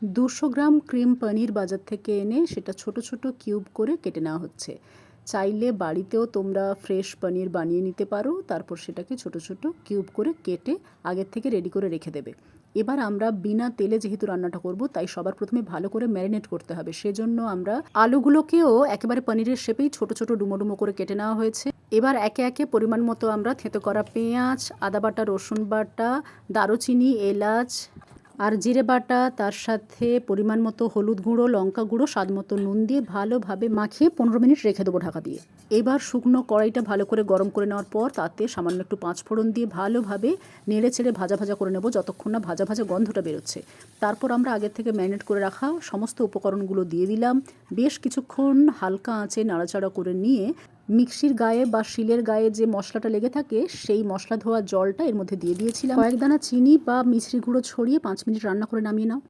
200 গ্রাম cream পনির বাজার থেকে এনে সেটা ছোট ছোট কিউব করে কেটে নেওয়া হচ্ছে। চাইলে বাড়িতেও তোমরা ফ্রেশ পনির বানিয়ে নিতে পারো, তারপর সেটাকে ছোট ছোট কিউব করে কেটে আগের থেকে রেডি করে রেখে দেবে। এবার আমরা বিনা তেলে যেহেতু রান্নাটা করব, তাই সবার প্রথমে ভালো করে ম্যারিনেট করতে হবে। সেজন্য আমরা আলুগুলোকেও একেবারে পনিরের শেপেই ছোট ছোট ডুমো ডুমো করে কেটে নেওয়া হয়েছে। এবার একে একে পরিমাণ মতো আমরা থেঁতো করা পেঁয়াজ, আদা বাটা, রসুন বাটা, দারুচিনি, এলাচ আর জিরে বাটা, তার সাথে পরিমাণ মতো হলুদ গুঁড়ো, লঙ্কা গুঁড়ো, স্বাদ মতো নুন দিয়ে ভালোভাবে মাখিয়ে 15 মিনিট রেখে দেবো ঢাকা দিয়ে। এবার শুকনো কড়াইটা ভালো করে গরম করে নেওয়ার পর তাতে সামান্য একটু পাঁচফোড়ন দিয়ে ভালোভাবে নেড়ে ছেড়ে ভাজা ভাজা করে নেব যতক্ষণ না ভাজা ভাজা গন্ধটা বেরোচ্ছে। তারপর আমরা আগের থেকে ম্যারিনেট করে রাখা সমস্ত উপকরণগুলো দিয়ে দিলাম। বেশ কিছুক্ষণ হালকা আঁচে নাড়াচাড়া করে নিয়ে মিক্সির গায়ে বা শিলের গায়ে যে মশলাটা লেগে থাকে সেই মশলা ধোয়া জলটা এর মধ্যে দিয়ে দিয়েছিলাম। কয়েক দানা চিনি বা মিছরি গুঁড়ো ছড়িয়ে 5 মিনিট রান্না করে নামিয়ে নাও।